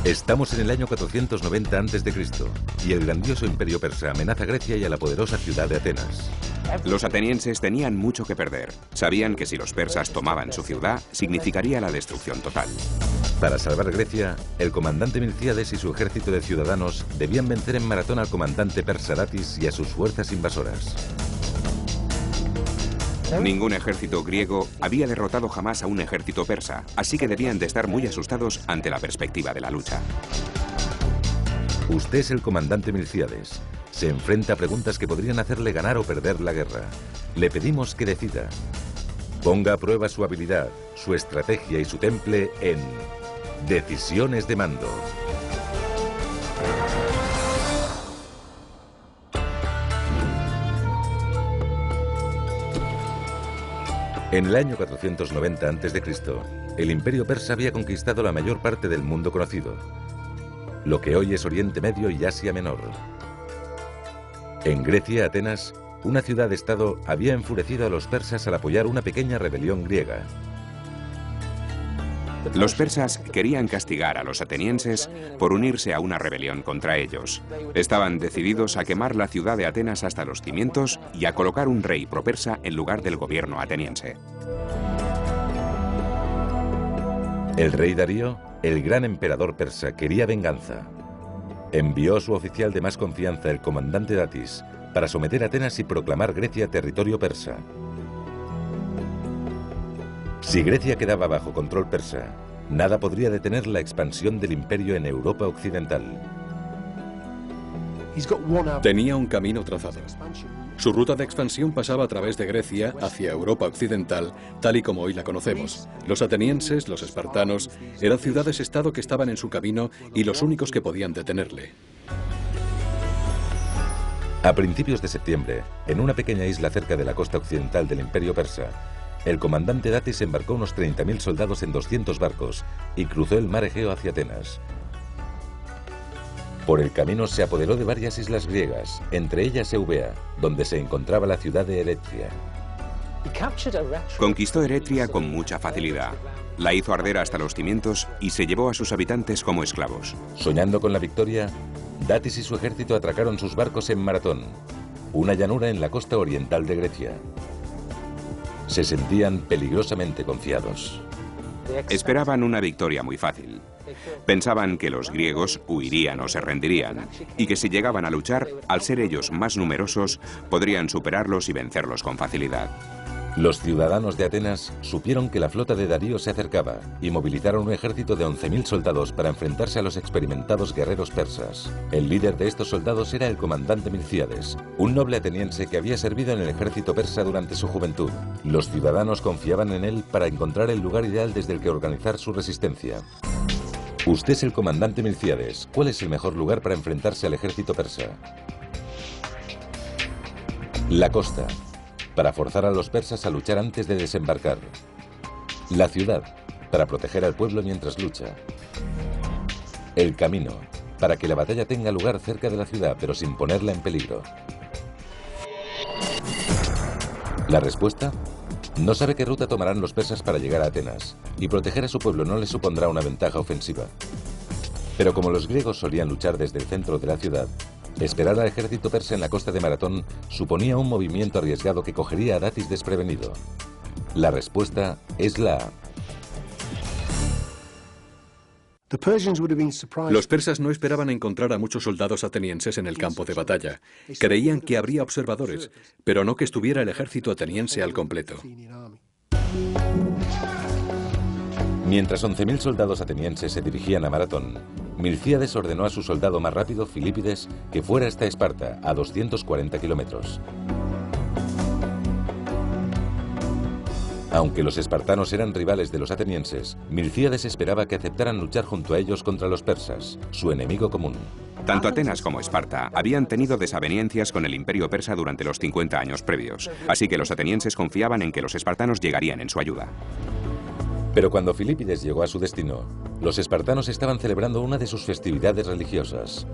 Estamos en el año 490 a.C. y el grandioso imperio persa amenaza a Grecia y a la poderosa ciudad de Atenas. Los atenienses tenían mucho que perder. Sabían que si los persas tomaban su ciudad, significaría la destrucción total. Para salvar Grecia, el comandante Milcíades y su ejército de ciudadanos debían vencer en Maratón al comandante persa Datis y a sus fuerzas invasoras. Ningún ejército griego había derrotado jamás a un ejército persa, así que debían de estar muy asustados ante la perspectiva de la lucha. Usted es el comandante Milcíades. Se enfrenta a preguntas que podrían hacerle ganar o perder la guerra. Le pedimos que decida. Ponga a prueba su habilidad, su estrategia y su temple en Decisiones de Mando. En el año 490 a.C., el imperio persa había conquistado la mayor parte del mundo conocido, lo que hoy es Oriente Medio y Asia Menor. En Grecia, Atenas, una ciudad-estado había enfurecido a los persas al apoyar una pequeña rebelión griega. Los persas querían castigar a los atenienses por unirse a una rebelión contra ellos. Estaban decididos a quemar la ciudad de Atenas hasta los cimientos y a colocar un rey propersa en lugar del gobierno ateniense. El rey Darío, el gran emperador persa, quería venganza. Envió a su oficial de más confianza, el comandante Datis, para someter a Atenas y proclamar Grecia territorio persa. Si Grecia quedaba bajo control persa, nada podría detener la expansión del imperio en Europa occidental. Tenía un camino trazado. Su ruta de expansión pasaba a través de Grecia hacia Europa occidental, tal y como hoy la conocemos. Los atenienses, los espartanos, eran ciudades-estado que estaban en su camino y los únicos que podían detenerle. A principios de septiembre, en una pequeña isla cerca de la costa occidental del imperio persa, el comandante Datis embarcó unos 30.000 soldados en 200 barcos y cruzó el mar Egeo hacia Atenas. Por el camino se apoderó de varias islas griegas, entre ellas Eubea, donde se encontraba la ciudad de Eretria. Conquistó Eretria con mucha facilidad. La hizo arder hasta los cimientos y se llevó a sus habitantes como esclavos. Soñando con la victoria, Datis y su ejército atracaron sus barcos en Maratón, una llanura en la costa oriental de Grecia. Se sentían peligrosamente confiados. Esperaban una victoria muy fácil. Pensaban que los griegos huirían o se rendirían, y que si llegaban a luchar, al ser ellos más numerosos, podrían superarlos y vencerlos con facilidad. Los ciudadanos de Atenas supieron que la flota de Darío se acercaba y movilizaron un ejército de 11.000 soldados para enfrentarse a los experimentados guerreros persas. El líder de estos soldados era el comandante Milcíades, un noble ateniense que había servido en el ejército persa durante su juventud. Los ciudadanos confiaban en él para encontrar el lugar ideal desde el que organizar su resistencia. Usted es el comandante Milcíades. ¿Cuál es el mejor lugar para enfrentarse al ejército persa? La costa, para forzar a los persas a luchar antes de desembarcar. La ciudad, para proteger al pueblo mientras lucha. El camino, para que la batalla tenga lugar cerca de la ciudad, pero sin ponerla en peligro. ¿La respuesta? No sabe qué ruta tomarán los persas para llegar a Atenas, y proteger a su pueblo no le supondrá una ventaja ofensiva. Pero como los griegos solían luchar desde el centro de la ciudad, esperar al ejército persa en la costa de Maratón suponía un movimiento arriesgado que cogería a Datis desprevenido. La respuesta es la A. Los persas no esperaban encontrar a muchos soldados atenienses en el campo de batalla. Creían que habría observadores, pero no que estuviera el ejército ateniense al completo. Mientras 11.000 soldados atenienses se dirigían a Maratón, Milcíades ordenó a su soldado más rápido, Filípides, que fuera hasta Esparta, a 240 kilómetros. Aunque los espartanos eran rivales de los atenienses, Milcíades esperaba que aceptaran luchar junto a ellos contra los persas, su enemigo común. Tanto Atenas como Esparta habían tenido desavenencias con el imperio persa durante los 50 años previos, así que los atenienses confiaban en que los espartanos llegarían en su ayuda. Pero cuando Filípides llegó a su destino, los espartanos estaban celebrando una de sus festividades religiosas.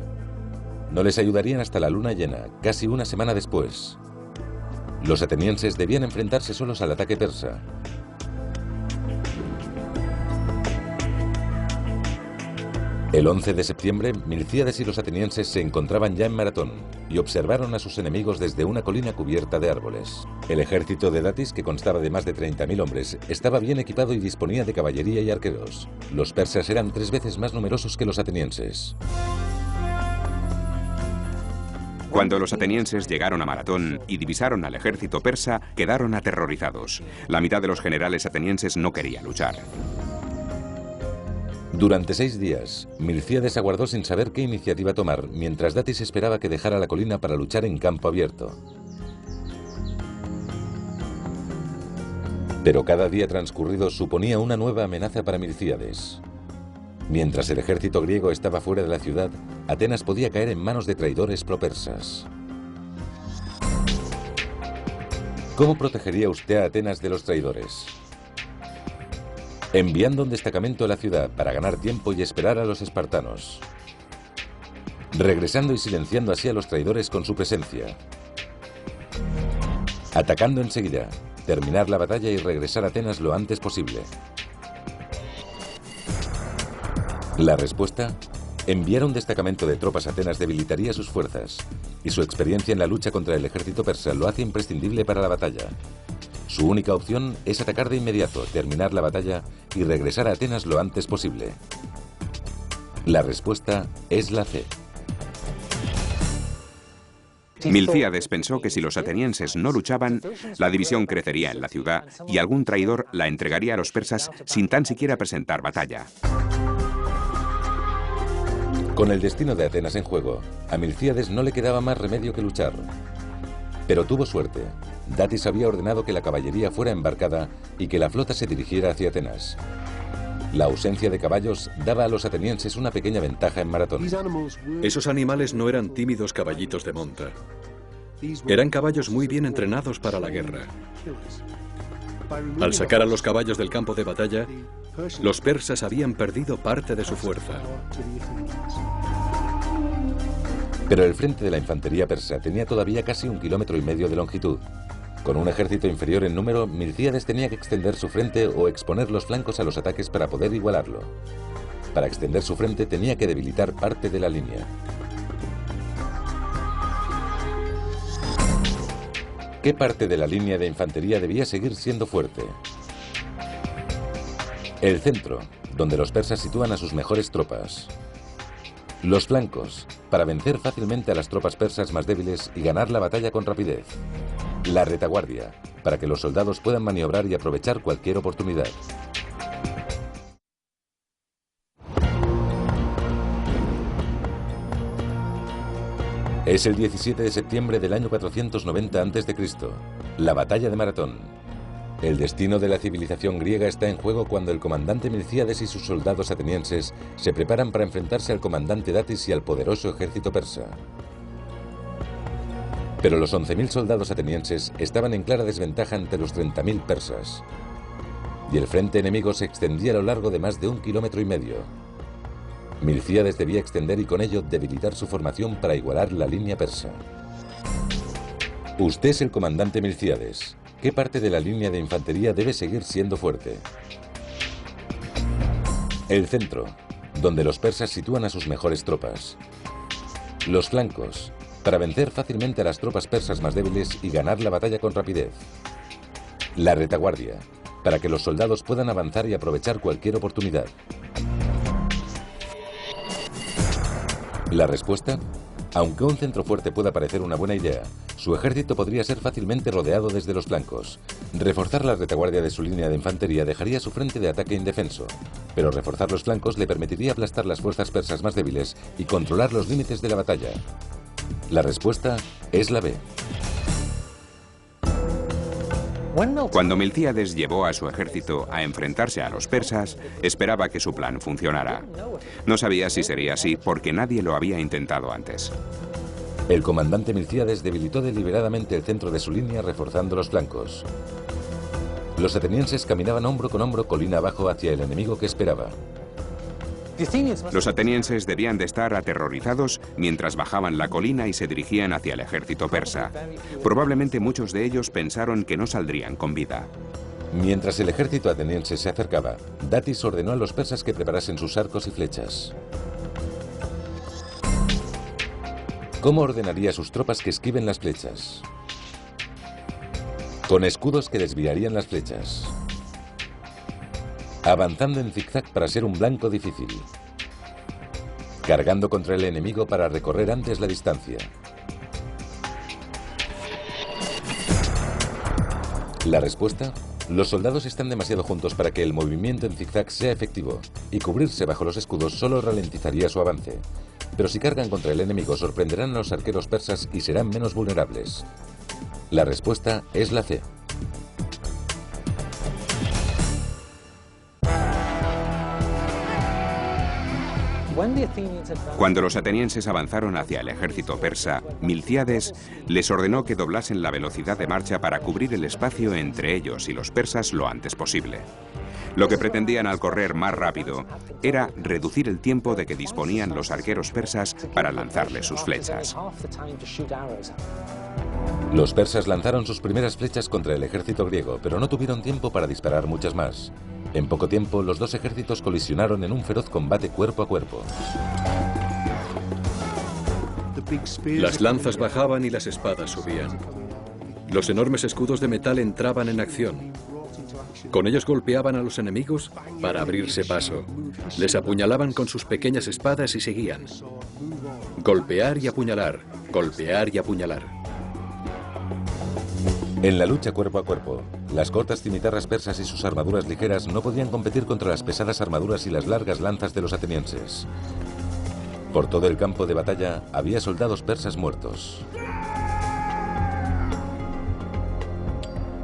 No les ayudarían hasta la luna llena, casi una semana después. Los atenienses debían enfrentarse solos al ataque persa. El 11 de septiembre, Milcíades y los atenienses se encontraban ya en Maratón y observaron a sus enemigos desde una colina cubierta de árboles. El ejército de Datis, que constaba de más de 30.000 hombres, estaba bien equipado y disponía de caballería y arqueros. Los persas eran 3 veces más numerosos que los atenienses. Cuando los atenienses llegaron a Maratón y divisaron al ejército persa, quedaron aterrorizados. La mitad de los generales atenienses no quería luchar. Durante 6 días, Milcíades aguardó sin saber qué iniciativa tomar, mientras Datis esperaba que dejara la colina para luchar en campo abierto. Pero cada día transcurrido suponía una nueva amenaza para Milcíades. Mientras el ejército griego estaba fuera de la ciudad, Atenas podía caer en manos de traidores propersas. ¿Cómo protegería usted a Atenas de los traidores? Enviando un destacamento a la ciudad para ganar tiempo y esperar a los espartanos. Regresando y silenciando así a los traidores con su presencia. Atacando enseguida, terminar la batalla y regresar a Atenas lo antes posible. La respuesta: enviar un destacamento de tropas a Atenas debilitaría sus fuerzas, y su experiencia en la lucha contra el ejército persa lo hace imprescindible para la batalla. Su única opción es atacar de inmediato, terminar la batalla y regresar a Atenas lo antes posible. La respuesta es la C. Milcíades pensó que si los atenienses no luchaban, la división crecería en la ciudad y algún traidor la entregaría a los persas sin tan siquiera presentar batalla. Con el destino de Atenas en juego, a Milcíades no le quedaba más remedio que luchar. Pero tuvo suerte. Datis había ordenado que la caballería fuera embarcada y que la flota se dirigiera hacia Atenas. La ausencia de caballos daba a los atenienses una pequeña ventaja en Maratón. Esos animales no eran tímidos caballitos de monta. Eran caballos muy bien entrenados para la guerra. Al sacar a los caballos del campo de batalla, los persas habían perdido parte de su fuerza. Pero el frente de la infantería persa tenía todavía casi 1,5 kilómetros de longitud. Con un ejército inferior en número, Milcíades tenía que extender su frente o exponer los flancos a los ataques para poder igualarlo. Para extender su frente tenía que debilitar parte de la línea. ¿Qué parte de la línea de infantería debía seguir siendo fuerte? El centro, donde los persas sitúan a sus mejores tropas. Los flancos, para vencer fácilmente a las tropas persas más débiles y ganar la batalla con rapidez. La retaguardia, para que los soldados puedan maniobrar y aprovechar cualquier oportunidad. Es el 17 de septiembre del año 490 a.C., la batalla de Maratón. El destino de la civilización griega está en juego cuando el comandante Milcíades y sus soldados atenienses se preparan para enfrentarse al comandante Datis y al poderoso ejército persa. Pero los 11.000 soldados atenienses estaban en clara desventaja ante los 30.000 persas. Y el frente enemigo se extendía a lo largo de más de 1,5 kilómetros. Milcíades debía extender y con ello debilitar su formación para igualar la línea persa. Usted es el comandante Milcíades. ¿Qué parte de la línea de infantería debe seguir siendo fuerte? El centro, donde los persas sitúan a sus mejores tropas. Los flancos, para vencer fácilmente a las tropas persas más débiles y ganar la batalla con rapidez. La retaguardia, para que los soldados puedan avanzar y aprovechar cualquier oportunidad. La respuesta: aunque un centro fuerte pueda parecer una buena idea, su ejército podría ser fácilmente rodeado desde los flancos. Reforzar la retaguardia de su línea de infantería dejaría su frente de ataque indefenso, pero reforzar los flancos le permitiría aplastar las fuerzas persas más débiles y controlar los límites de la batalla. La respuesta es la B. Cuando Milcíades llevó a su ejército a enfrentarse a los persas, esperaba que su plan funcionara. No sabía si sería así porque nadie lo había intentado antes. El comandante Milcíades debilitó deliberadamente el centro de su línea reforzando los flancos. Los atenienses caminaban hombro con hombro colina abajo hacia el enemigo que esperaba. Los atenienses debían de estar aterrorizados mientras bajaban la colina y se dirigían hacia el ejército persa. Probablemente muchos de ellos pensaron que no saldrían con vida. Mientras el ejército ateniense se acercaba, Datis ordenó a los persas que preparasen sus arcos y flechas. ¿Cómo ordenaría a sus tropas que esquiven las flechas? Con escudos que desviarían las flechas. Avanzando en zigzag para ser un blanco difícil. Cargando contra el enemigo para recorrer antes la distancia. La respuesta: los soldados están demasiado juntos para que el movimiento en zigzag sea efectivo, y cubrirse bajo los escudos solo ralentizaría su avance. Pero si cargan contra el enemigo, sorprenderán a los arqueros persas y serán menos vulnerables. La respuesta es la C. Cuando los atenienses avanzaron hacia el ejército persa, Milcíades les ordenó que doblasen la velocidad de marcha para cubrir el espacio entre ellos y los persas lo antes posible. Lo que pretendían al correr más rápido era reducir el tiempo de que disponían los arqueros persas para lanzarles sus flechas. Los persas lanzaron sus primeras flechas contra el ejército griego, pero no tuvieron tiempo para disparar muchas más. En poco tiempo, los dos ejércitos colisionaron en un feroz combate cuerpo a cuerpo. Las lanzas bajaban y las espadas subían. Los enormes escudos de metal entraban en acción. Con ellos golpeaban a los enemigos para abrirse paso. Les apuñalaban con sus pequeñas espadas y seguían. Golpear y apuñalar, golpear y apuñalar. En la lucha cuerpo a cuerpo, las cortas cimitarras persas y sus armaduras ligeras no podían competir contra las pesadas armaduras y las largas lanzas de los atenienses. Por todo el campo de batalla había soldados persas muertos.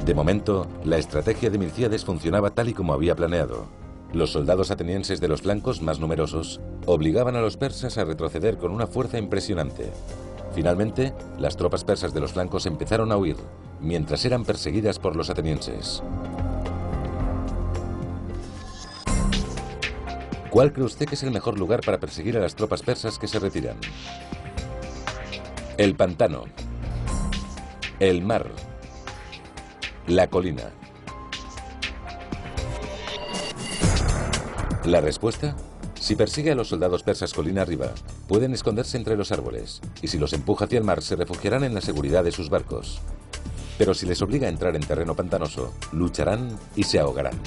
De momento, la estrategia de Milcíades funcionaba tal y como había planeado. Los soldados atenienses de los flancos, más numerosos, obligaban a los persas a retroceder con una fuerza impresionante. Finalmente, las tropas persas de los flancos empezaron a huir, mientras eran perseguidas por los atenienses. ¿Cuál cree usted que es el mejor lugar para perseguir a las tropas persas que se retiran? El pantano, el mar, la colina. ¿La respuesta? Si persigue a los soldados persas colina arriba, pueden esconderse entre los árboles, y si los empuja hacia el mar, se refugiarán en la seguridad de sus barcos. Pero si les obliga a entrar en terreno pantanoso, lucharán y se ahogarán.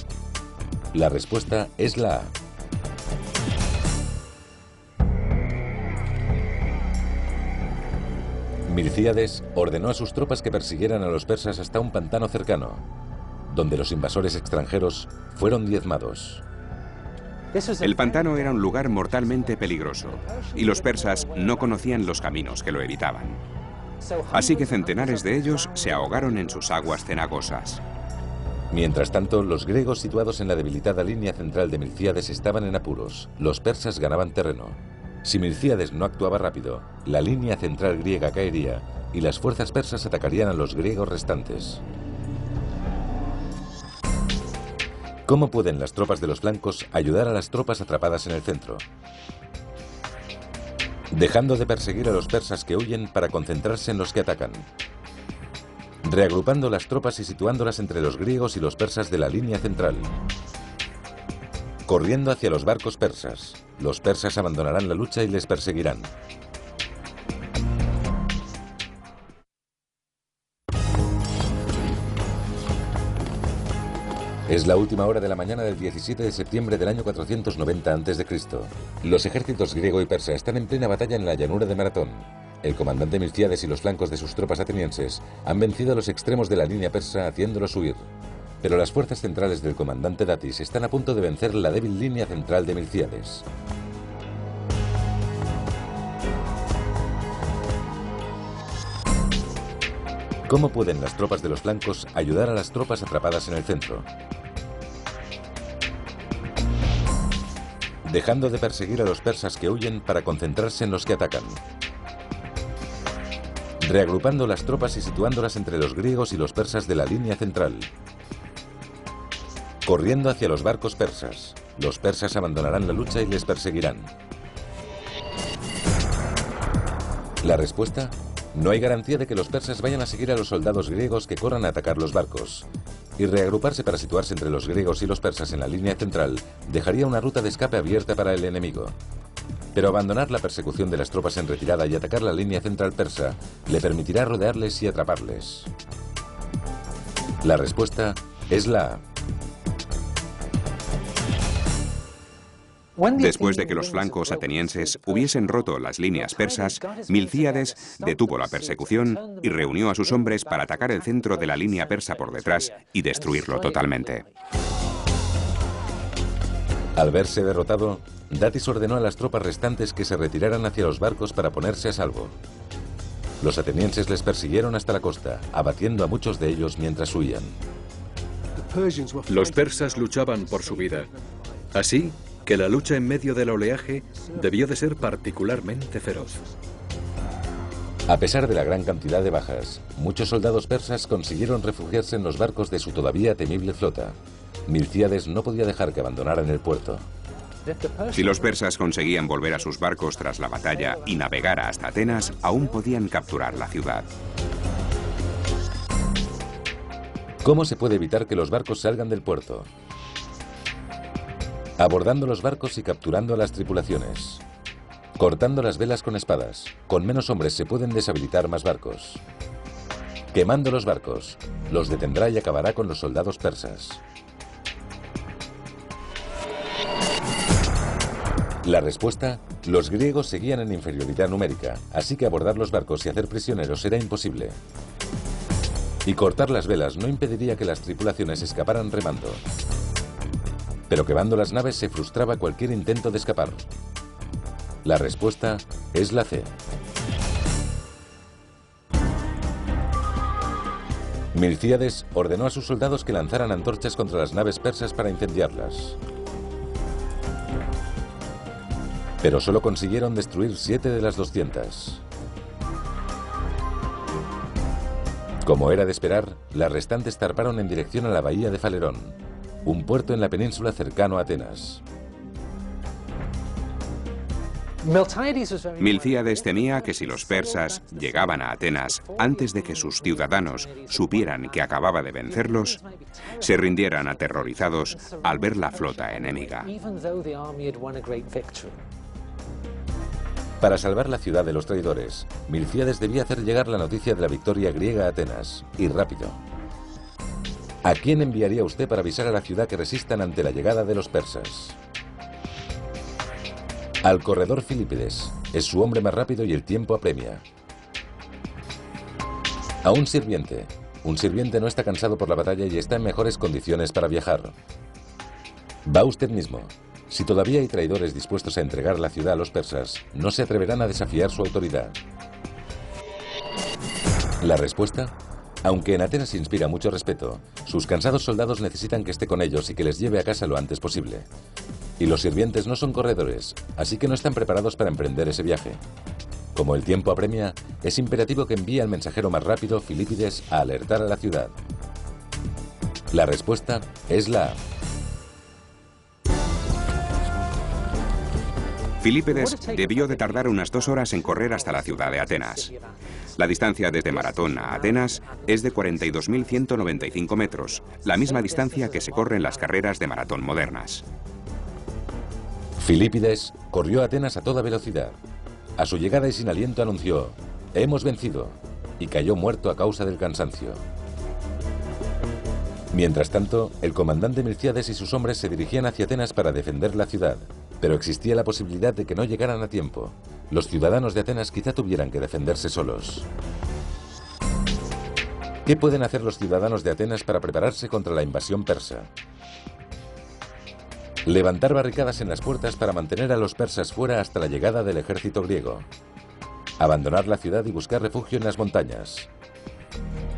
La respuesta es la A. Milcíades ordenó a sus tropas que persiguieran a los persas hasta un pantano cercano, donde los invasores extranjeros fueron diezmados. El pantano era un lugar mortalmente peligroso, y los persas no conocían los caminos que lo evitaban. Así que centenares de ellos se ahogaron en sus aguas cenagosas. Mientras tanto, los griegos situados en la debilitada línea central de Milcíades estaban en apuros. Los persas ganaban terreno. Si Milcíades no actuaba rápido, la línea central griega caería y las fuerzas persas atacarían a los griegos restantes. ¿Cómo pueden las tropas de los flancos ayudar a las tropas atrapadas en el centro? Dejando de perseguir a los persas que huyen para concentrarse en los que atacan. Reagrupando las tropas y situándolas entre los griegos y los persas de la línea central. Corriendo hacia los barcos persas. Los persas abandonarán la lucha y les perseguirán. Es la última hora de la mañana del 17 de septiembre del año 490 a.C. Los ejércitos griego y persa están en plena batalla en la llanura de Maratón. El comandante Milcíades y los flancos de sus tropas atenienses han vencido a los extremos de la línea persa haciéndolos huir. Pero las fuerzas centrales del comandante Datis están a punto de vencer la débil línea central de Milcíades. ¿Cómo pueden las tropas de los flancos ayudar a las tropas atrapadas en el centro? Dejando de perseguir a los persas que huyen para concentrarse en los que atacan. Reagrupando las tropas y situándolas entre los griegos y los persas de la línea central. Corriendo hacia los barcos persas. Los persas abandonarán la lucha y les perseguirán. La respuesta: no hay garantía de que los persas vayan a seguir a los soldados griegos que corran a atacar los barcos. Y reagruparse para situarse entre los griegos y los persas en la línea central dejaría una ruta de escape abierta para el enemigo. Pero abandonar la persecución de las tropas en retirada y atacar la línea central persa le permitirá rodearles y atraparles. La respuesta es la A. Después de que los flancos atenienses hubiesen roto las líneas persas, Milcíades detuvo la persecución y reunió a sus hombres para atacar el centro de la línea persa por detrás y destruirlo totalmente. Al verse derrotado, Datis ordenó a las tropas restantes que se retiraran hacia los barcos para ponerse a salvo. Los atenienses les persiguieron hasta la costa, abatiendo a muchos de ellos mientras huían. Los persas luchaban por su vida. Así que la lucha en medio del oleaje debió de ser particularmente feroz. A pesar de la gran cantidad de bajas, muchos soldados persas consiguieron refugiarse en los barcos de su todavía temible flota. Milcíades no podía dejar que abandonaran el puerto. Si los persas conseguían volver a sus barcos tras la batalla y navegar hasta Atenas, aún podían capturar la ciudad. ¿Cómo se puede evitar que los barcos salgan del puerto? Abordando los barcos y capturando a las tripulaciones. Cortando las velas con espadas. Con menos hombres se pueden deshabilitar más barcos. Quemando los barcos. Los detendrá y acabará con los soldados persas. La respuesta: los griegos seguían en inferioridad numérica, así que abordar los barcos y hacer prisioneros era imposible. Y cortar las velas no impediría que las tripulaciones escaparan remando. Pero quemando las naves se frustraba cualquier intento de escapar. La respuesta es la C. Milcíades ordenó a sus soldados que lanzaran antorchas contra las naves persas para incendiarlas. Pero solo consiguieron destruir 7 de las 200. Como era de esperar, las restantes zarparon en dirección a la bahía de Falerón, un puerto en la península cercano a Atenas. Milcíades temía que si los persas llegaban a Atenas antes de que sus ciudadanos supieran que acababa de vencerlos, se rindieran aterrorizados al ver la flota enemiga. Para salvar la ciudad de los traidores, Milcíades debía hacer llegar la noticia de la victoria griega a Atenas, y rápido. ¿A quién enviaría usted para avisar a la ciudad que resistan ante la llegada de los persas? Al corredor Filípides. Es su hombre más rápido y el tiempo apremia. A un sirviente. Un sirviente no está cansado por la batalla y está en mejores condiciones para viajar. Va usted mismo. Si todavía hay traidores dispuestos a entregar la ciudad a los persas, no se atreverán a desafiar su autoridad. La respuesta: aunque en Atenas inspira mucho respeto, sus cansados soldados necesitan que esté con ellos y que les lleve a casa lo antes posible. Y los sirvientes no son corredores, así que no están preparados para emprender ese viaje. Como el tiempo apremia, es imperativo que envíe al mensajero más rápido, Filípides, a alertar a la ciudad. La respuesta es la A. Filípides debió de tardar unas 2 horas en correr hasta la ciudad de Atenas. La distancia desde Maratón a Atenas es de 42.195 metros, la misma distancia que se corre en las carreras de maratón modernas. Filípides corrió a Atenas a toda velocidad. A su llegada y sin aliento anunció: «Hemos vencido», y cayó muerto a causa del cansancio. Mientras tanto, el comandante Milcíades y sus hombres se dirigían hacia Atenas para defender la ciudad, pero existía la posibilidad de que no llegaran a tiempo. Los ciudadanos de Atenas quizá tuvieran que defenderse solos. ¿Qué pueden hacer los ciudadanos de Atenas para prepararse contra la invasión persa? Levantar barricadas en las puertas para mantener a los persas fuera hasta la llegada del ejército griego. Abandonar la ciudad y buscar refugio en las montañas.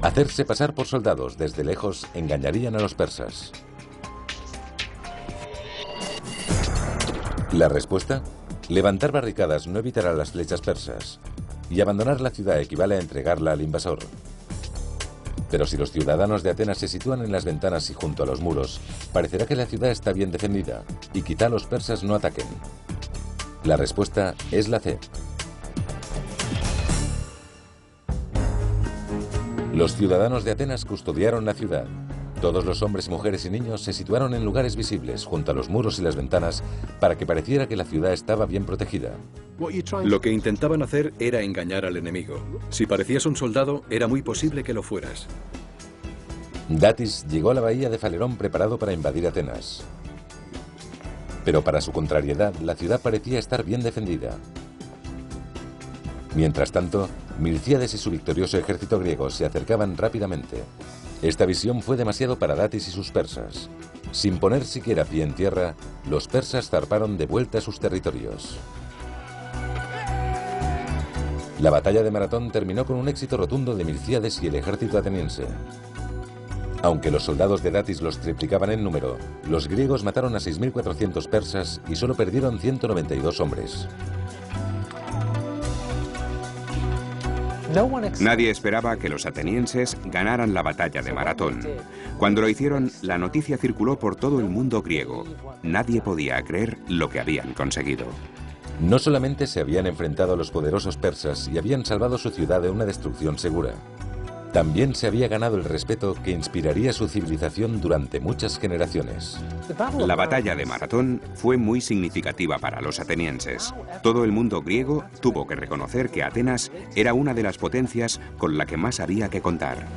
Hacerse pasar por soldados. Desde lejos engañarían a los persas. La respuesta: levantar barricadas no evitará las flechas persas, y abandonar la ciudad equivale a entregarla al invasor. Pero si los ciudadanos de Atenas se sitúan en las ventanas y junto a los muros, parecerá que la ciudad está bien defendida, y quizá los persas no ataquen. La respuesta es la C. Los ciudadanos de Atenas custodiaron la ciudad. Todos los hombres, mujeres y niños se situaron en lugares visibles, junto a los muros y las ventanas, para que pareciera que la ciudad estaba bien protegida. Lo que intentaban hacer era engañar al enemigo. Si parecías un soldado, era muy posible que lo fueras. Datis llegó a la bahía de Falerón preparado para invadir Atenas. Pero para su contrariedad, la ciudad parecía estar bien defendida. Mientras tanto, Milcíades y su victorioso ejército griego se acercaban rápidamente. Esta visión fue demasiado para Datis y sus persas. Sin poner siquiera pie en tierra, los persas zarparon de vuelta a sus territorios. La batalla de Maratón terminó con un éxito rotundo de Milcíades y el ejército ateniense. Aunque los soldados de Datis los triplicaban en número, los griegos mataron a 6.400 persas y solo perdieron 192 hombres. Nadie esperaba que los atenienses ganaran la batalla de Maratón. Cuando lo hicieron, la noticia circuló por todo el mundo griego. Nadie podía creer lo que habían conseguido. No solamente se habían enfrentado a los poderosos persas y habían salvado su ciudad de una destrucción segura, también se había ganado el respeto que inspiraría su civilización durante muchas generaciones. La batalla de Maratón fue muy significativa para los atenienses. Todo el mundo griego tuvo que reconocer que Atenas era una de las potencias con la que más había que contar.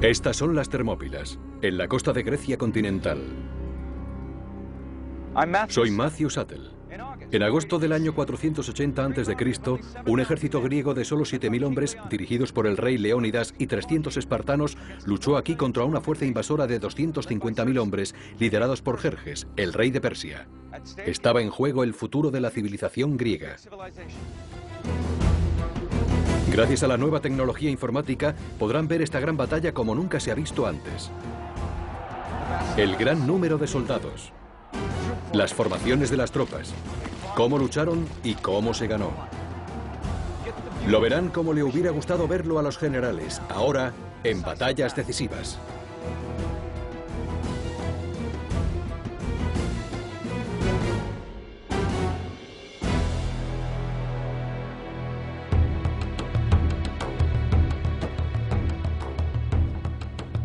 Estas son las Termópilas, en la costa de Grecia continental. Soy Matthew Sattel. En agosto del año 480 a.C., un ejército griego de solo 7.000 hombres, dirigidos por el rey Leónidas y 300 espartanos, luchó aquí contra una fuerza invasora de 250.000 hombres, liderados por Jerjes, el rey de Persia. Estaba en juego el futuro de la civilización griega. Gracias a la nueva tecnología informática, podrán ver esta gran batalla como nunca se ha visto antes. El gran número de soldados, las formaciones de las tropas, cómo lucharon y cómo se ganó. Lo verán como le hubiera gustado verlo a los generales, ahora en batallas decisivas.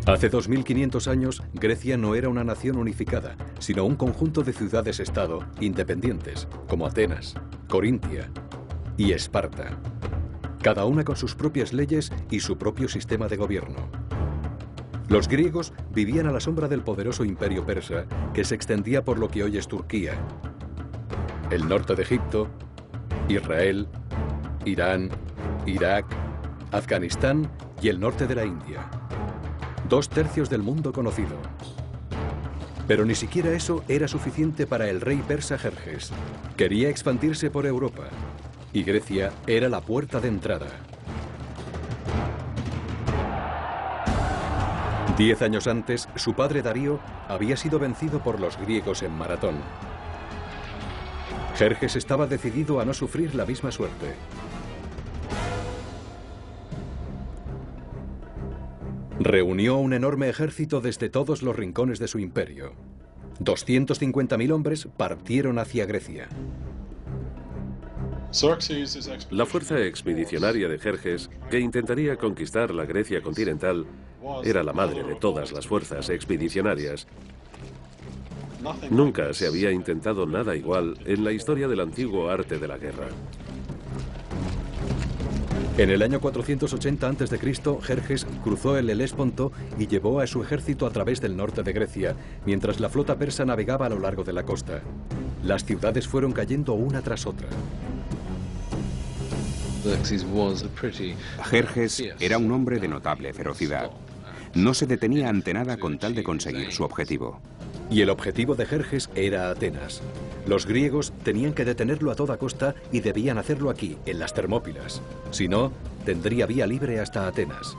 Hace 2500 años, Grecia no era una nación unificada, sino un conjunto de ciudades-estado independientes, como Atenas, Corintia y Esparta, cada una con sus propias leyes y su propio sistema de gobierno. Los griegos vivían a la sombra del poderoso imperio persa, que se extendía por lo que hoy es Turquía, el norte de Egipto, Israel, Irán, Irak, Afganistán y el norte de la India. 2/3 del mundo conocido. Pero ni siquiera eso era suficiente para el rey persa Jerjes. Quería expandirse por Europa, y Grecia era la puerta de entrada. 10 años antes, su padre Darío había sido vencido por los griegos en Maratón. Jerjes estaba decidido a no sufrir la misma suerte. Reunió un enorme ejército desde todos los rincones de su imperio. 250.000 hombres partieron hacia Grecia. La fuerza expedicionaria de Jerjes, que intentaría conquistar la Grecia continental, era la madre de todas las fuerzas expedicionarias. Nunca se había intentado nada igual en la historia del antiguo arte de la guerra. En el año 480 a.C., Jerjes cruzó el Helesponto y llevó a su ejército a través del norte de Grecia, mientras la flota persa navegaba a lo largo de la costa. Las ciudades fueron cayendo una tras otra. Jerjes era un hombre de notable ferocidad. No se detenía ante nada con tal de conseguir su objetivo. Y el objetivo de Jerjes era Atenas. Los griegos tenían que detenerlo a toda costa y debían hacerlo aquí, en las Termópilas. Si no, tendría vía libre hasta Atenas.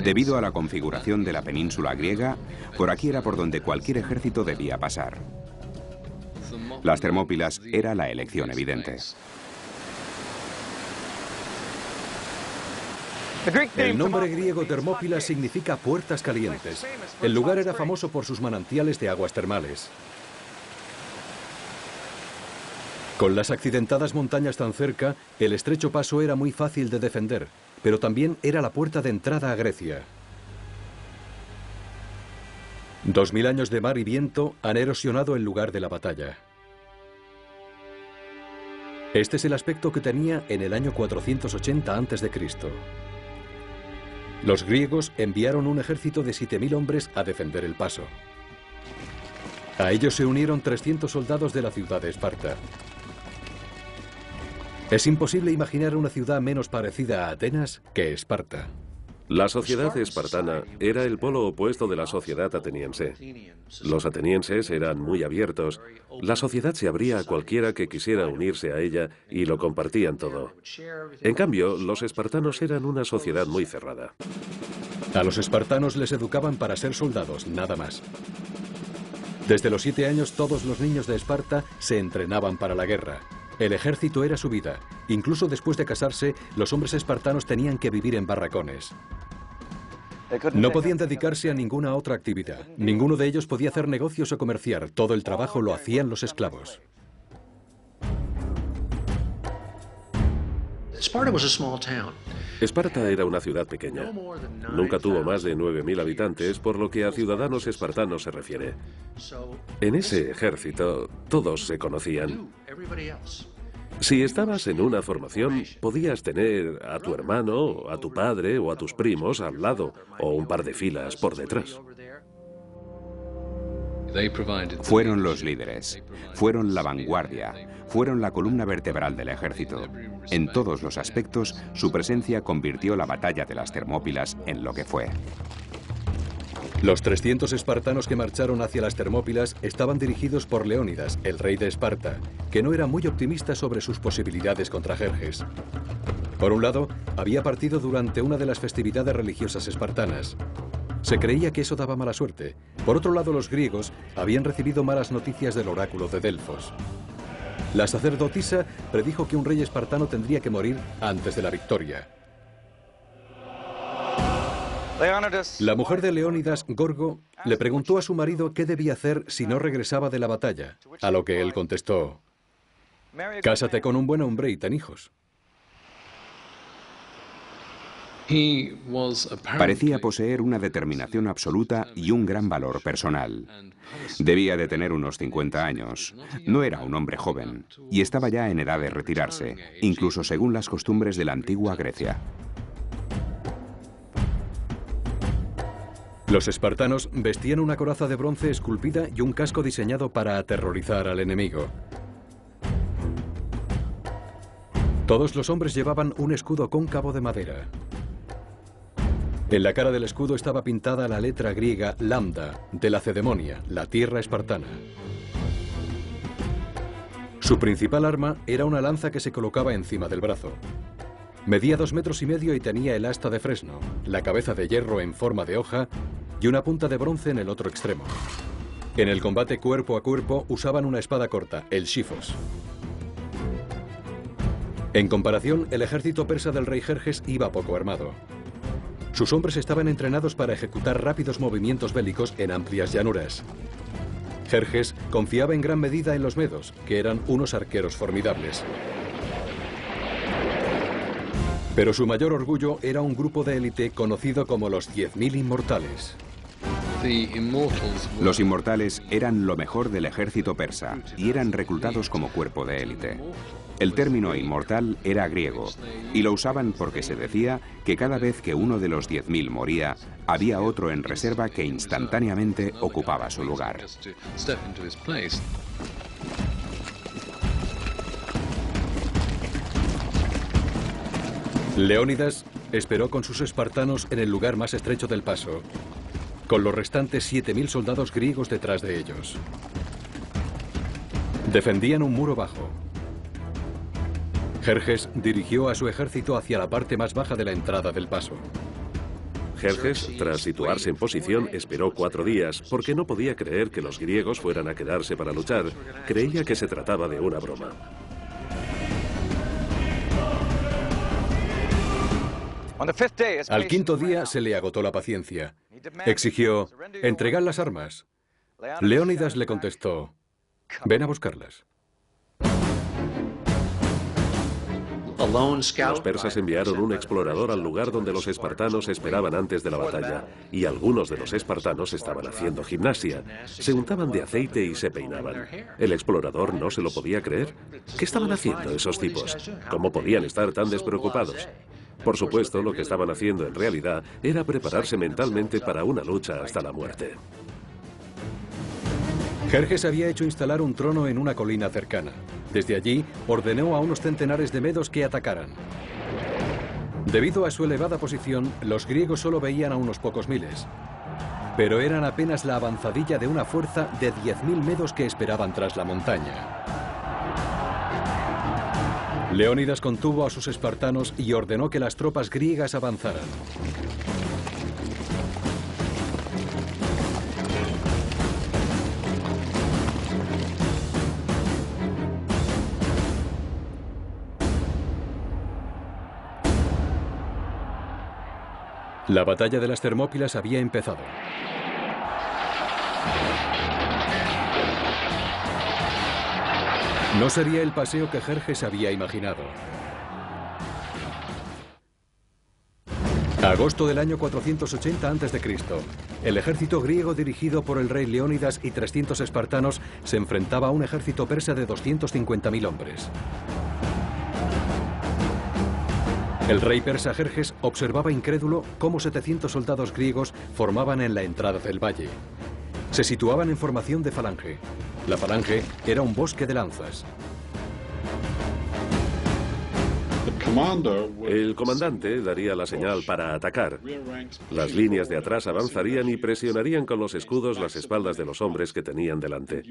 Debido a la configuración de la península griega, por aquí era por donde cualquier ejército debía pasar. Las Termópilas era la elección evidente. El nombre griego Termópilas significa puertas calientes. El lugar era famoso por sus manantiales de aguas termales. Con las accidentadas montañas tan cerca, el estrecho paso era muy fácil de defender, pero también era la puerta de entrada a Grecia. 2000 años de mar y viento han erosionado el lugar de la batalla. Este es el aspecto que tenía en el año 480 a.C. Los griegos enviaron un ejército de 7000 hombres a defender el paso. A ellos se unieron 300 soldados de la ciudad de Esparta. Es imposible imaginar una ciudad menos parecida a Atenas que Esparta. La sociedad espartana era el polo opuesto de la sociedad ateniense. Los atenienses eran muy abiertos. La sociedad se abría a cualquiera que quisiera unirse a ella y lo compartían todo. En cambio, los espartanos eran una sociedad muy cerrada. A los espartanos les educaban para ser soldados, nada más. Desde los 7 años todos los niños de Esparta se entrenaban para la guerra. El ejército era su vida. Incluso después de casarse, los hombres espartanos tenían que vivir en barracones. No podían dedicarse a ninguna otra actividad. Ninguno de ellos podía hacer negocios o comerciar. Todo el trabajo lo hacían los esclavos. Esparta era una ciudad pequeña. Nunca tuvo más de 9000 habitantes, por lo que a ciudadanos espartanos se refiere. En ese ejército, todos se conocían. Si estabas en una formación, podías tener a tu hermano, a tu padre o a tus primos al lado, o un par de filas por detrás. Fueron los líderes, fueron la vanguardia, fueron la columna vertebral del ejército. En todos los aspectos, su presencia convirtió la batalla de las Termópilas en lo que fue. Los 300 espartanos que marcharon hacia las Termópilas estaban dirigidos por Leónidas, el rey de Esparta, que no era muy optimista sobre sus posibilidades contra Jerjes. Por un lado, había partido durante una de las festividades religiosas espartanas. Se creía que eso daba mala suerte. Por otro lado, los griegos habían recibido malas noticias del oráculo de Delfos. La sacerdotisa predijo que un rey espartano tendría que morir antes de la victoria. La mujer de Leónidas, Gorgo, le preguntó a su marido qué debía hacer si no regresaba de la batalla, a lo que él contestó: «Cásate con un buen hombre y ten hijos». Parecía poseer una determinación absoluta y un gran valor personal. Debía de tener unos 50 años. No era un hombre joven y estaba ya en edad de retirarse, incluso según las costumbres de la antigua Grecia. Los espartanos vestían una coraza de bronce esculpida y un casco diseñado para aterrorizar al enemigo. Todos los hombres llevaban un escudo cóncavo de madera. En la cara del escudo estaba pintada la letra griega lambda, de Lacedemonia, la tierra espartana. Su principal arma era una lanza que se colocaba encima del brazo. Medía 2,5 metros y tenía el asta de fresno, la cabeza de hierro en forma de hoja y una punta de bronce en el otro extremo. En el combate cuerpo a cuerpo usaban una espada corta, el shifos. En comparación, el ejército persa del rey Jerjes iba poco armado. Sus hombres estaban entrenados para ejecutar rápidos movimientos bélicos en amplias llanuras. Jerjes confiaba en gran medida en los medos, que eran unos arqueros formidables. Pero su mayor orgullo era un grupo de élite conocido como los 10.000 inmortales. Los inmortales eran lo mejor del ejército persa y eran reclutados como cuerpo de élite. El término inmortal era griego y lo usaban porque se decía que cada vez que uno de los 10.000 moría, había otro en reserva que instantáneamente ocupaba su lugar. Leónidas esperó con sus espartanos en el lugar más estrecho del paso, con los restantes 7.000 soldados griegos detrás de ellos. Defendían un muro bajo. Jerjes dirigió a su ejército hacia la parte más baja de la entrada del paso. Jerjes, tras situarse en posición, esperó 4 días, porque no podía creer que los griegos fueran a quedarse para luchar. Creía que se trataba de una broma. Al quinto día se le agotó la paciencia. Exigió: «Entregad las armas». Leónidas le contestó: «Ven a buscarlas». Los persas enviaron un explorador al lugar donde los espartanos esperaban antes de la batalla, y algunos de los espartanos estaban haciendo gimnasia. Se untaban de aceite y se peinaban. El explorador no se lo podía creer. ¿Qué estaban haciendo esos tipos? ¿Cómo podían estar tan despreocupados? Por supuesto, lo que estaban haciendo en realidad era prepararse mentalmente para una lucha hasta la muerte. Jerjes había hecho instalar un trono en una colina cercana. Desde allí, ordenó a unos centenares de medos que atacaran. Debido a su elevada posición, los griegos solo veían a unos pocos miles. Pero eran apenas la avanzadilla de una fuerza de 10.000 medos que esperaban tras la montaña. Leónidas contuvo a sus espartanos y ordenó que las tropas griegas avanzaran. La batalla de las Termópilas había empezado. No sería el paseo que Jerjes había imaginado. Agosto del año 480 a.C. El ejército griego dirigido por el rey Leónidas y 300 espartanos se enfrentaba a un ejército persa de 250.000 hombres. El rey persa Jerjes observaba incrédulo cómo 700 soldados griegos formaban en la entrada del valle. Se situaban en formación de falange. La falange era un bosque de lanzas. El comandante daría la señal para atacar. Las líneas de atrás avanzarían y presionarían con los escudos las espaldas de los hombres que tenían delante.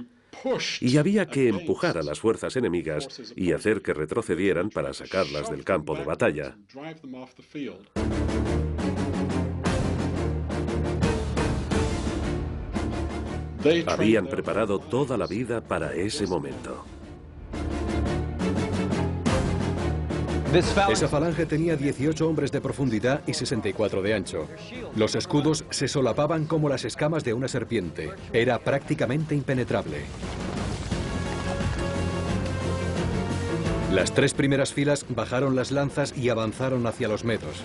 Y había que empujar a las fuerzas enemigas y hacer que retrocedieran para sacarlas del campo de batalla. Habían preparado toda la vida para ese momento. Esa falange tenía 18 hombres de profundidad y 64 de ancho. Los escudos se solapaban como las escamas de una serpiente. Era prácticamente impenetrable. Las 3 primeras filas bajaron las lanzas y avanzaron hacia los medos.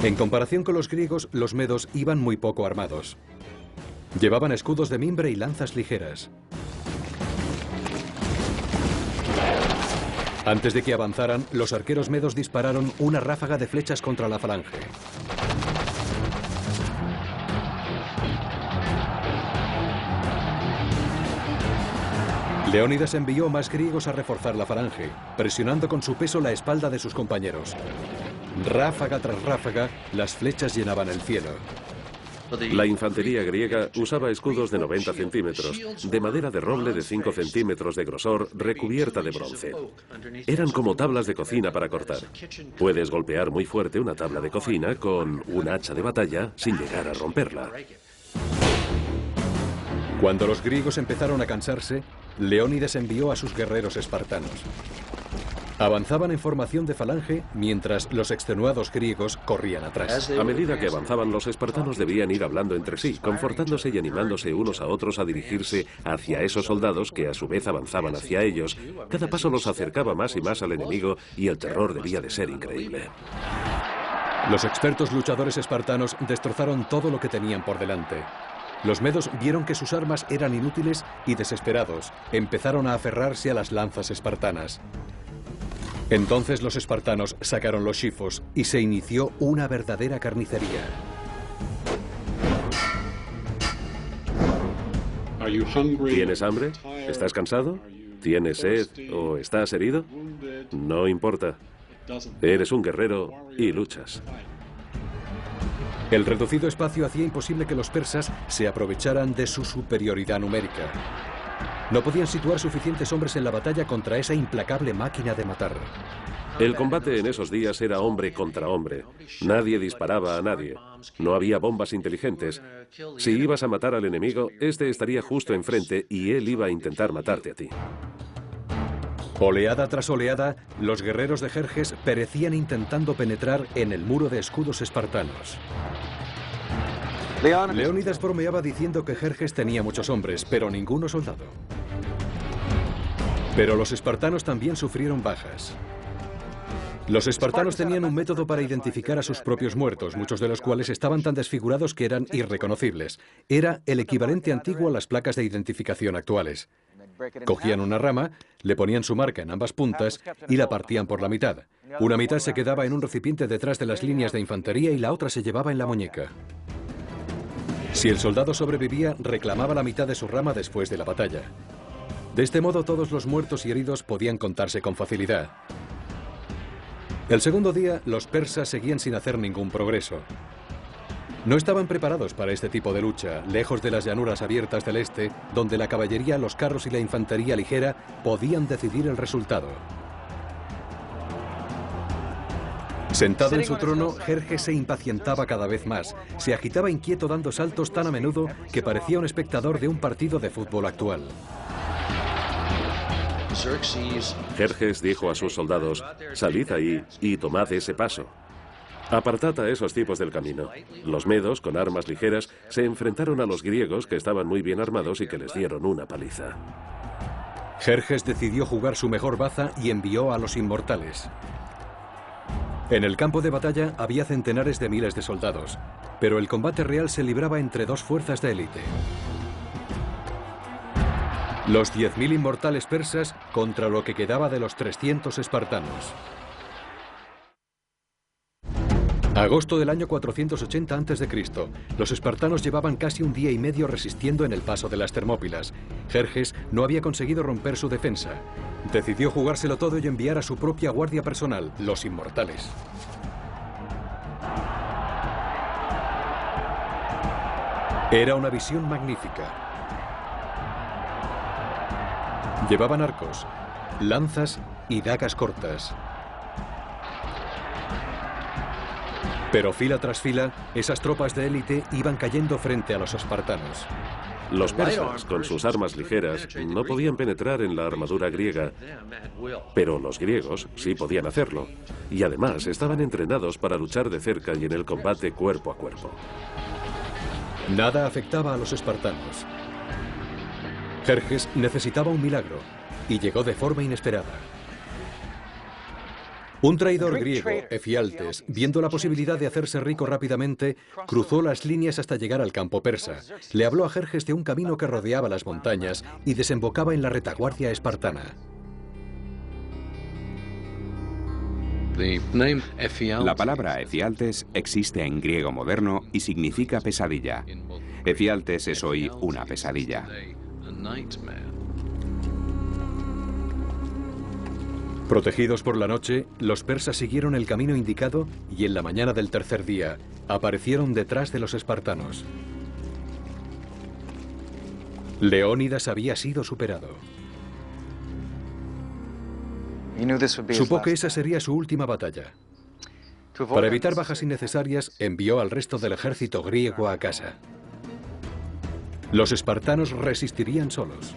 En comparación con los griegos, los medos iban muy poco armados. Llevaban escudos de mimbre y lanzas ligeras. Antes de que avanzaran, los arqueros medos dispararon una ráfaga de flechas contra la falange. Leónidas envió más griegos a reforzar la falange, presionando con su peso la espalda de sus compañeros. Ráfaga tras ráfaga, las flechas llenaban el cielo. La infantería griega usaba escudos de 90 centímetros, de madera de roble de 5 centímetros de grosor, recubierta de bronce. Eran como tablas de cocina para cortar. Puedes golpear muy fuerte una tabla de cocina con un hacha de batalla sin llegar a romperla. Cuando los griegos empezaron a cansarse, Leónidas envió a sus guerreros espartanos. Avanzaban en formación de falange mientras los extenuados griegos corrían atrás. A medida que avanzaban, los espartanos debían ir hablando entre sí, confortándose y animándose unos a otros a dirigirse hacia esos soldados que a su vez avanzaban hacia ellos. Cada paso los acercaba más y más al enemigo y el terror debía de ser increíble. Los expertos luchadores espartanos destrozaron todo lo que tenían por delante. Los medos vieron que sus armas eran inútiles y, desesperados, empezaron a aferrarse a las lanzas espartanas. Entonces los espartanos sacaron los xifos y se inició una verdadera carnicería. ¿Tienes hambre? ¿Estás cansado? ¿Tienes sed o estás herido? No importa. Eres un guerrero y luchas. El reducido espacio hacía imposible que los persas se aprovecharan de su superioridad numérica. No podían situar suficientes hombres en la batalla contra esa implacable máquina de matar. El combate en esos días era hombre contra hombre. Nadie disparaba a nadie. No había bombas inteligentes. Si ibas a matar al enemigo, este estaría justo enfrente y él iba a intentar matarte a ti. Oleada tras oleada, los guerreros de Jerjes perecían intentando penetrar en el muro de escudos espartanos. Leónidas bromeaba diciendo que Jerjes tenía muchos hombres, pero ninguno soldado. Pero los espartanos también sufrieron bajas. Los espartanos tenían un método para identificar a sus propios muertos, muchos de los cuales estaban tan desfigurados que eran irreconocibles. Era el equivalente antiguo a las placas de identificación actuales. Cogían una rama, le ponían su marca en ambas puntas y la partían por la mitad. Una mitad se quedaba en un recipiente detrás de las líneas de infantería y la otra se llevaba en la muñeca. Si el soldado sobrevivía, reclamaba la mitad de su rama después de la batalla. De este modo, todos los muertos y heridos podían contarse con facilidad. El segundo día, los persas seguían sin hacer ningún progreso. No estaban preparados para este tipo de lucha, lejos de las llanuras abiertas del este, donde la caballería, los carros y la infantería ligera podían decidir el resultado. Sentado en su trono, Jerjes se impacientaba cada vez más. Se agitaba inquieto dando saltos tan a menudo que parecía un espectador de un partido de fútbol actual. Jerjes dijo a sus soldados: salid ahí y tomad ese paso. Apartad a esos tipos del camino. Los medos, con armas ligeras, se enfrentaron a los griegos, que estaban muy bien armados y que les dieron una paliza. Jerjes decidió jugar su mejor baza y envió a los inmortales. En el campo de batalla había centenares de miles de soldados, pero el combate real se libraba entre dos fuerzas de élite. Los 10.000 inmortales persas contra lo que quedaba de los 300 espartanos. Agosto del año 480 a.C. Los espartanos llevaban casi un día y medio resistiendo en el paso de las Termópilas. Jerjes no había conseguido romper su defensa. Decidió jugárselo todo y enviar a su propia guardia personal, los inmortales. Era una visión magnífica. Llevaban arcos, lanzas y dagas cortas. Pero fila tras fila, esas tropas de élite iban cayendo frente a los espartanos. Los persas, con sus armas ligeras, no podían penetrar en la armadura griega, pero los griegos sí podían hacerlo, y además estaban entrenados para luchar de cerca y en el combate cuerpo a cuerpo. Nada afectaba a los espartanos. Jerjes necesitaba un milagro, y llegó de forma inesperada. Un traidor griego, Efialtes, viendo la posibilidad de hacerse rico rápidamente, cruzó las líneas hasta llegar al campo persa. Le habló a Jerjes de un camino que rodeaba las montañas y desembocaba en la retaguardia espartana. La palabra Efialtes existe en griego moderno y significa pesadilla. Efialtes es hoy una pesadilla. Protegidos por la noche, los persas siguieron el camino indicado y en la mañana del tercer día aparecieron detrás de los espartanos. Leónidas había sido superado. Supo que esa sería su última batalla. Para evitar bajas innecesarias, envió al resto del ejército griego a casa. Los espartanos resistirían solos.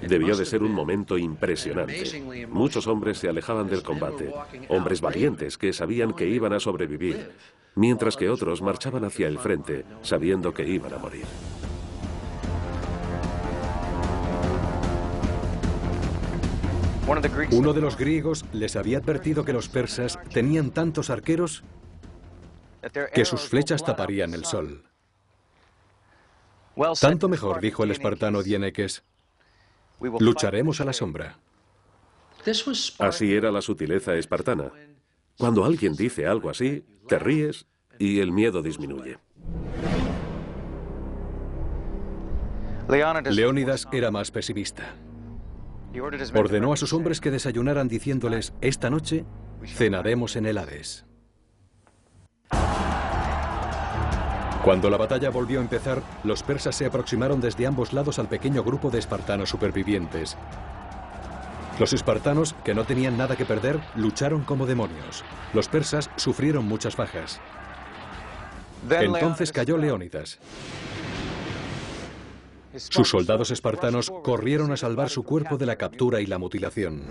Debió de ser un momento impresionante. Muchos hombres se alejaban del combate, hombres valientes que sabían que iban a sobrevivir, mientras que otros marchaban hacia el frente, sabiendo que iban a morir. Uno de los griegos les había advertido que los persas tenían tantos arqueros que sus flechas taparían el sol. Tanto mejor, dijo el espartano Dieneques. Lucharemos a la sombra. Así era la sutileza espartana. Cuando alguien dice algo así, te ríes y el miedo disminuye. Leónidas era más pesimista. Ordenó a sus hombres que desayunaran diciéndoles: esta noche cenaremos en el Hades. Cuando la batalla volvió a empezar, los persas se aproximaron desde ambos lados al pequeño grupo de espartanos supervivientes. Los espartanos, que no tenían nada que perder, lucharon como demonios. Los persas sufrieron muchas bajas. Entonces cayó Leónidas. Sus soldados espartanos corrieron a salvar su cuerpo de la captura y la mutilación.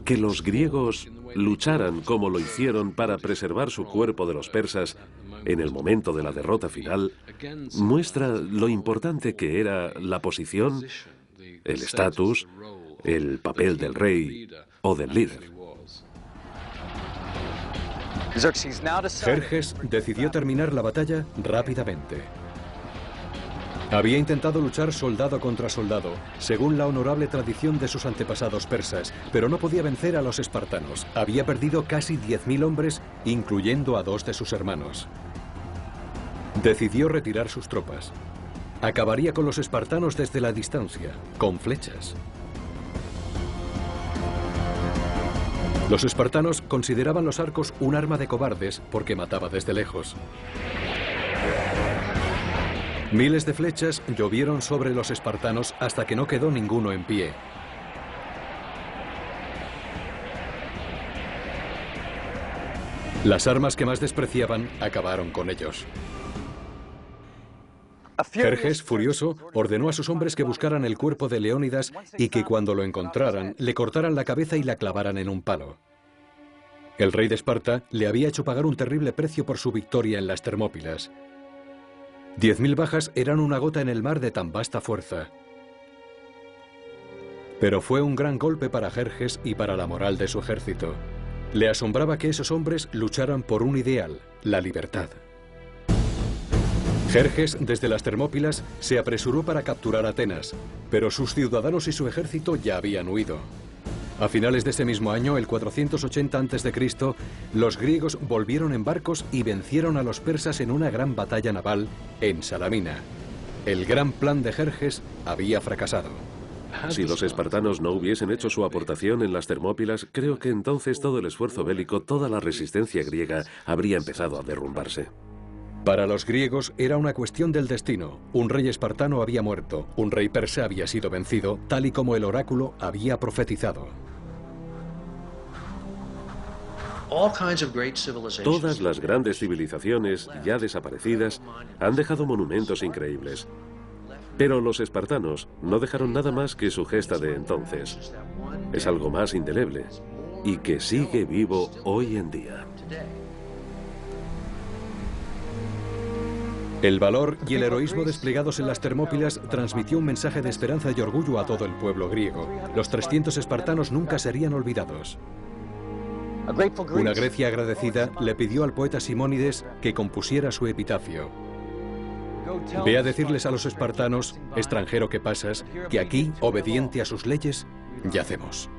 Que los griegos lucharan como lo hicieron para preservar su cuerpo de los persas en el momento de la derrota final muestra lo importante que era la posición, el estatus, el papel del rey o del líder. Jerjes decidió terminar la batalla rápidamente. Había intentado luchar soldado contra soldado, según la honorable tradición de sus antepasados persas, pero no podía vencer a los espartanos. Había perdido casi 10.000 hombres, incluyendo a 2 de sus hermanos. Decidió retirar sus tropas. Acabaría con los espartanos desde la distancia, con flechas. Los espartanos consideraban los arcos un arma de cobardes porque mataba desde lejos. Miles de flechas llovieron sobre los espartanos hasta que no quedó ninguno en pie. Las armas que más despreciaban acabaron con ellos. Jerjes, furioso, ordenó a sus hombres que buscaran el cuerpo de Leónidas y que cuando lo encontraran, le cortaran la cabeza y la clavaran en un palo. El rey de Esparta le había hecho pagar un terrible precio por su victoria en las Termópilas. 10.000 bajas eran una gota en el mar de tan vasta fuerza. Pero fue un gran golpe para Jerjes y para la moral de su ejército. Le asombraba que esos hombres lucharan por un ideal, la libertad. Jerjes, desde las Termópilas, se apresuró para capturar Atenas, pero sus ciudadanos y su ejército ya habían huido. A finales de ese mismo año, el 480 a.C., los griegos volvieron en barcos y vencieron a los persas en una gran batalla naval en Salamina. El gran plan de Jerjes había fracasado. Si los espartanos no hubiesen hecho su aportación en las Termópilas, creo que entonces todo el esfuerzo bélico, toda la resistencia griega, habría empezado a derrumbarse. Para los griegos era una cuestión del destino. Un rey espartano había muerto, un rey persa había sido vencido, tal y como el oráculo había profetizado. Todas las grandes civilizaciones ya desaparecidas han dejado monumentos increíbles. Pero los espartanos no dejaron nada más que su gesta de entonces. Es algo más indeleble y que sigue vivo hoy en día. El valor y el heroísmo desplegados en las Termópilas transmitió un mensaje de esperanza y orgullo a todo el pueblo griego. Los 300 espartanos nunca serían olvidados. Una Grecia agradecida le pidió al poeta Simónides que compusiera su epitafio. Ve a decirles a los espartanos, extranjero que pasas, que aquí, obediente a sus leyes, yacemos.